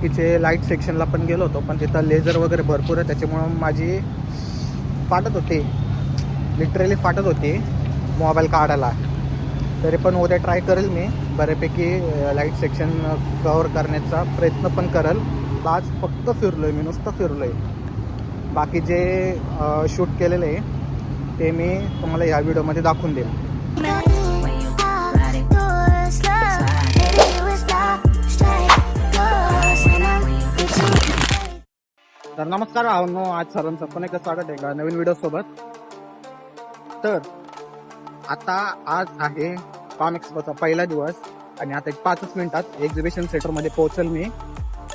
तिचे लाईट सेक्शनला पण गेलो होतो, पण तिथं लेझर वगैरे भरपूर आहे, त्याच्यामुळं माझी फाटत होते, लिटरली फाटत होती मोबाईल काढायला. तरी पण उद्या ट्राय करेल मी बऱ्यापैकी लाईट सेक्शन कवर करण्याचा प्रयत्न पण करेल. आज फक्त फिरलो आहे मी, नुसतं फिरलो आहे. बाकी जे शूट केलेलं आहे ते मी तुम्हाला ह्या व्हिडिओमध्ये दाखवून देईन. तर नमस्कार भावांनो, आज सर्वांचं पण एकदा स्वागत आहे का नवीन व्हिडिओसोबत. तर आता आज आहे कॉम एक्सपोचा पहिला दिवस आणि आता 5 मिनिटात एक्झिबिशन सेंटरमध्ये पोहोचेल मी.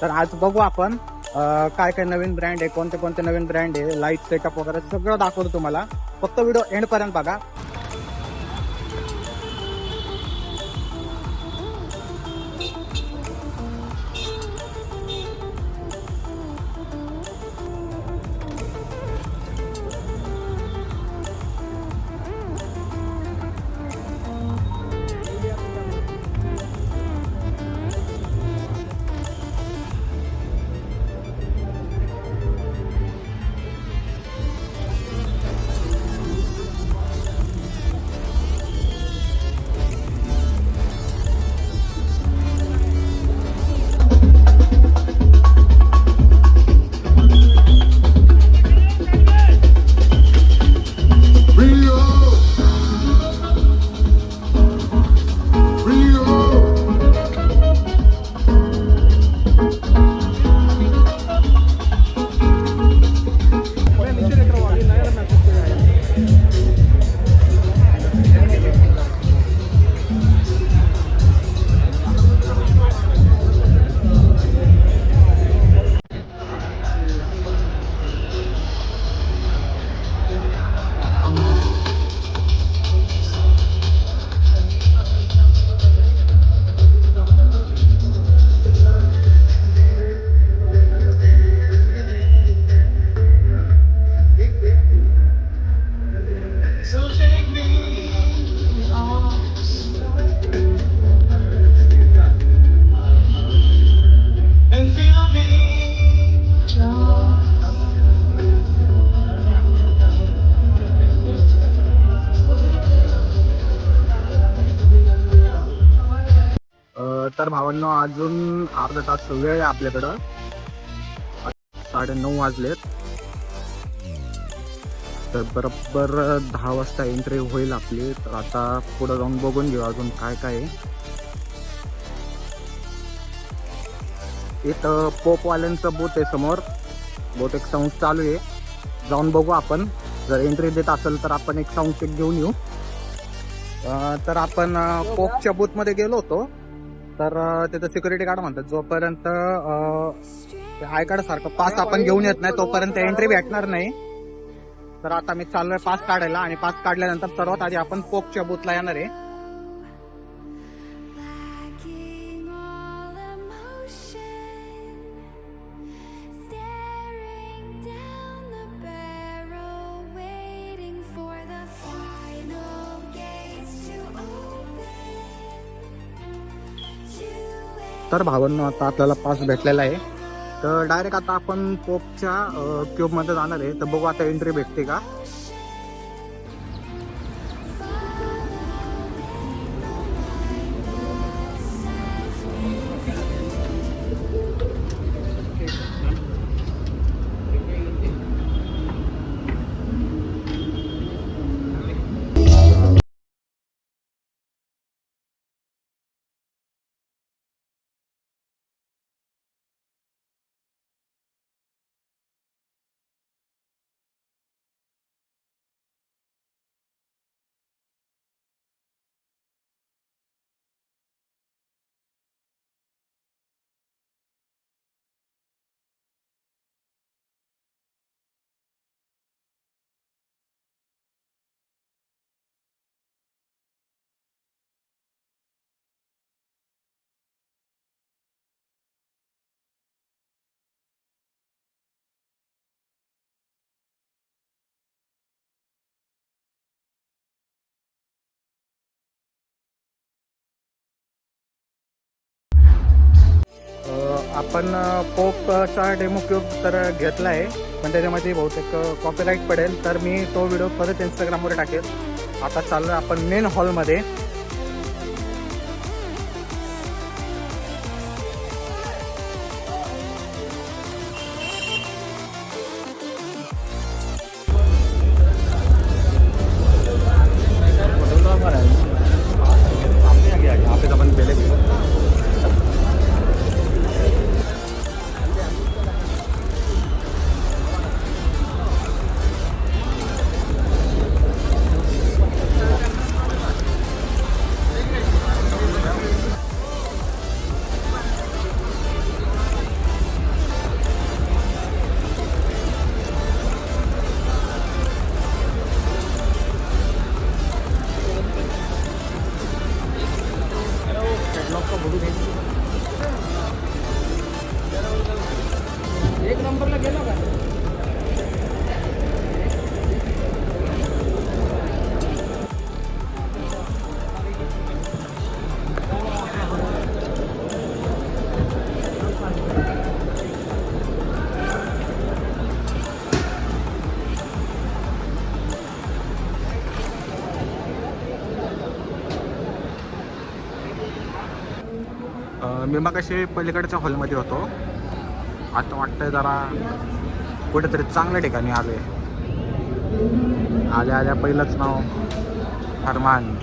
तर आज बघू आपण काय काय नवीन ब्रँड आहे, कोणते कोणते नवीन ब्रँड आहे, लाईट सेटअप वगैरे सगळं दाखवतो तुम्हाला. फक्त व्हिडिओ एंडपर्यंत बघा. तर भावांनो, अजून अर्धा तास वेळ आहे आपल्याकडं. 9:30 वाजलेत. तर बरोबर 10 वाजता एंट्री होईल आपली. तर आता पुढे जाऊन बघून घेऊ अजून काय काय आहे. इथं पोपवाल्यांचं बूथ आहे समोर, बहुतेक साऊंड चालू आहे. जाऊन बघू आपण, जर एंट्री देत असेल तर आपण एक साऊंड चेक घेऊन येऊ. तर आपण पोपच्या बूथमध्ये गेलो होतो. तर तिथं सिक्युरिटी गार्ड म्हणतात जोपर्यंत आय कार्ड सारखं पास आपण घेऊन येत नाही तोपर्यंत एंट्री भेटणार नाही. तर आता मी चाललोय पास काढायला, आणि पास काढल्यानंतर सर्वात आधी आपण पोपच्या बूथला येणार आहे. तर भावांनो, आता आपल्याला पास भेटलेला आहे. तर डायरेक्ट आता आपण पोपच्या क्यूबमध्ये जाणार आहे. तर बघू आता एंट्री भेटते का. आपण पोकचा डेमो क्यूब तर घेतला आहे, पण त्याच्यामध्ये बहुतेक कॉपीराईट पडेल, तर मी तो व्हिडिओ परत इंस्टाग्रामवर टाकेल. आता चाललो आपण मेन हॉलमध्ये. आपण पहले एक नंबरला गेलो का? मी मगाशी पलीकडच्या हॉलमध्ये होतो. आता वाटतंय जरा कुठेतरी चांगल्या ठिकाणी आलोय. आल्या आल्या पहिलंच नाव फरमान.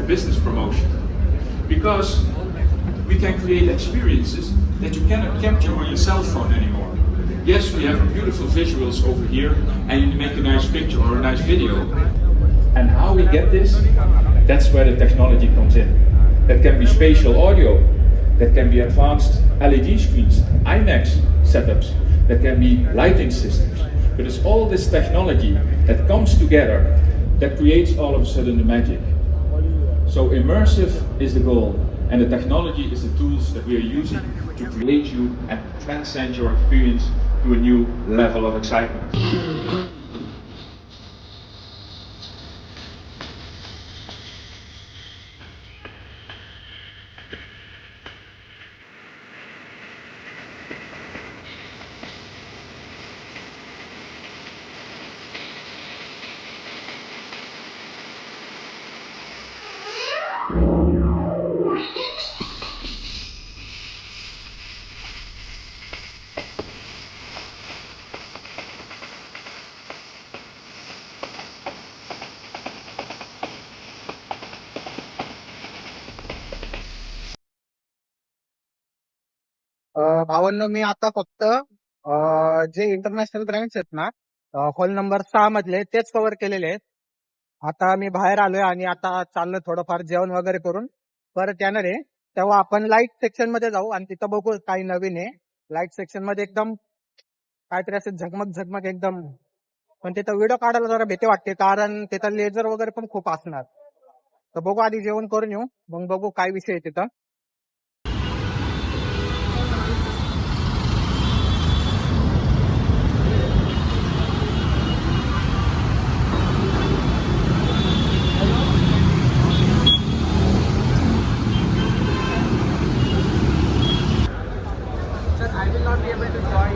Business promotion, because we can create experiences that you cannot capture on your cell phone anymore. Yes, we have beautiful visuals over here and you make a nice picture or a nice video. And how we get this, that's where the technology comes in. That can be spatial audio, that can be advanced LED screens, IMAX setups, that can be lighting systems. But it's all this technology that comes together that creates all of a sudden the magic. So immersive is the goal, and the technology is the tools that we are using to create you and transcend your experience to a new level of excitement. भावांनो, मी आता फक्त जे international brands आहेत ना, hall number 6 मधले तेच cover केलेले आहेत. आता मी बाहेर आलोय आणि आता चाललोय थोडंफार जेवण वगैरे करून परत येणार आहे. तेव्हा आपण लाईट सेक्शन मध्ये जाऊ आणि तिथं बघू काही नवीन आहे. लाईट सेक्शन मध्ये एकदम काहीतरी असं झगमग झगमग एकदम, पण तिथं व्हिडिओ काढायला जरा भीती वाटते, कारण तिथं लेझर वगैरे पण खूप असणार. तर बघू, आधी जेवण करून येऊ, मग बघू काय विषय आहे तिथं. I will not be able to join.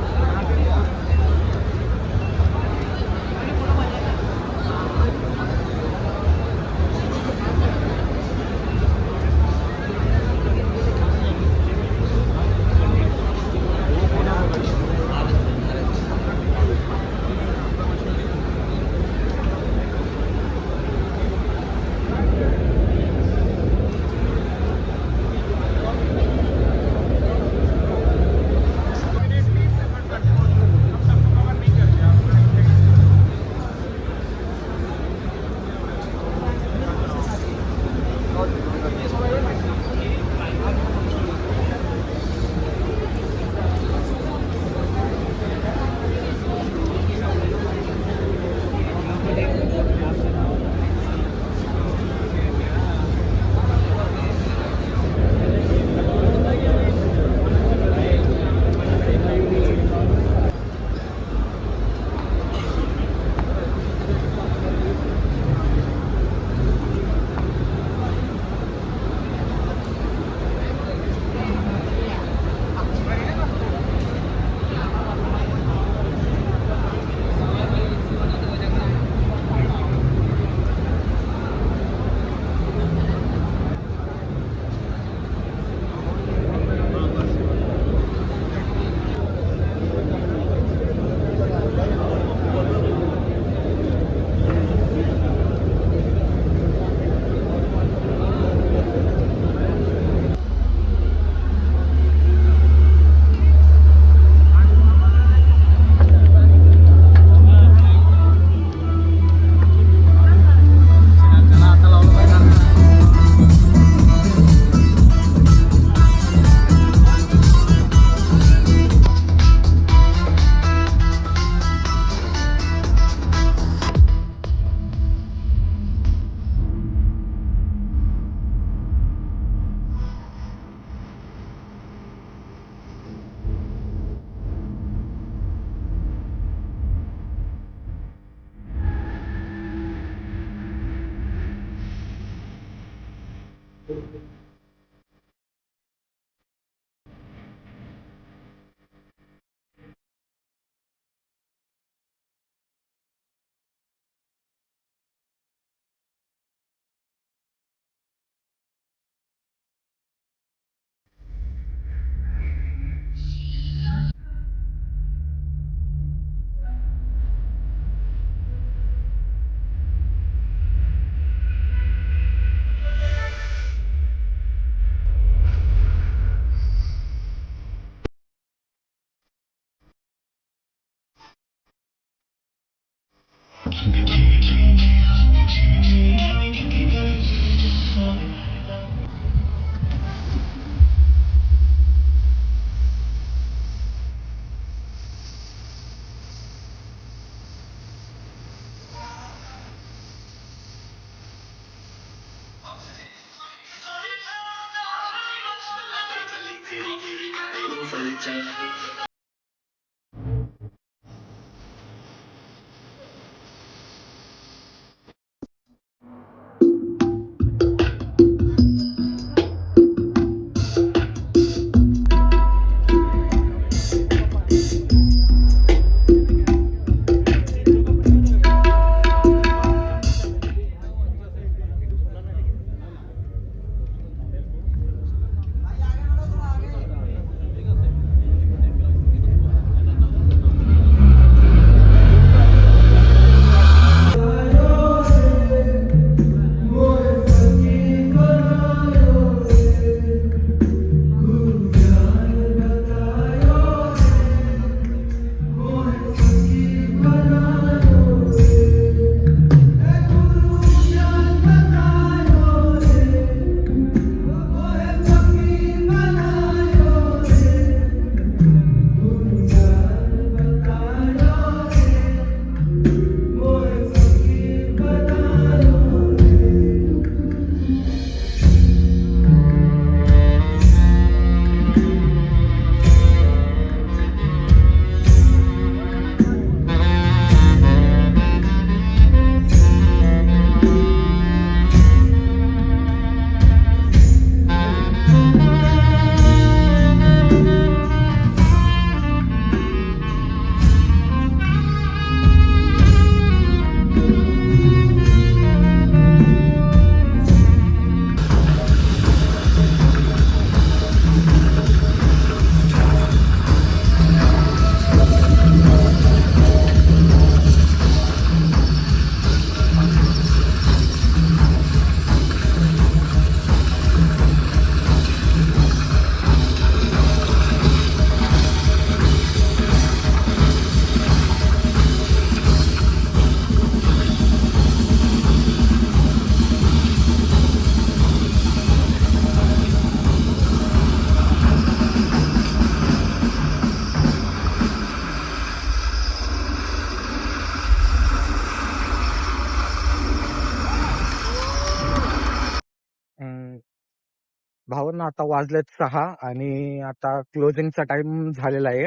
भावांना आता वाजलेत 6 आणि आता क्लोजिंगचा टाइम झालेला आहे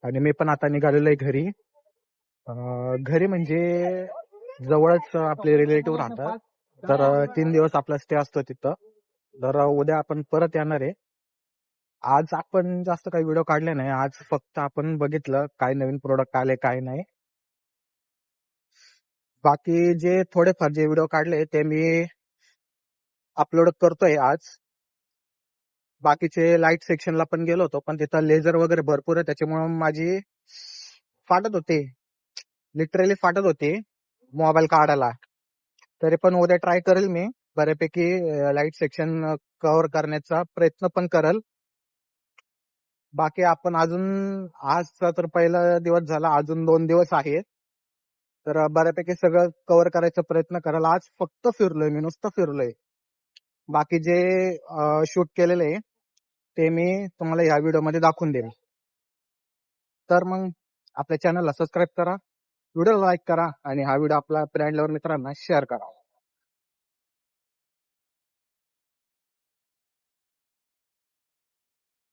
आणि मी पण आता निघालेलो आहे घरी. घरी म्हणजे जवळच आपले रिलेटिव्ह राहतात. तर 3 दिवस आपला स्टे असतो तिथं. तर उद्या आपण परत येणार आहे. आज आपण जास्त काही व्हिडिओ काढले नाही. आज फक्त आपण बघितलं काय नवीन प्रोडक्ट आले काय नाही. बाकी जे थोडेफार जे व्हिडिओ काढले ते मी अपलोड करतोय आज. बाकीचे लाईट सेक्शनला पण गेलो होतो पण तिथं लेझर वगैरे भरपूर आहे त्याच्यामुळे माझी फाटत होते, लिटरली फाटत होते मोबाईल काढायला. तरी पण उद्या ट्राय करेल मी बऱ्यापैकी लाईट सेक्शन कव्हर करण्याचा प्रयत्न पण करेल. बाकी आपण अजून आजचा तर पहिला दिवस झाला, अजून 2 दिवस आहेत. तर बऱ्यापैकी सगळं कव्हर करायचा प्रयत्न कराल. आज फक्त फिरलोय मी, नुसतं फिरलोय. बाकी जे शूट केलेलं आहे ते मी तुम्हाला या व्हिडिओमध्ये दाखवून देईन. तर मग आपल्या चॅनलला सबस्क्राईब करा, व्हिडिओ लाईक करा आणि हा व्हिडिओ आपल्या फ्रेंड मित्रांना शेअर करा.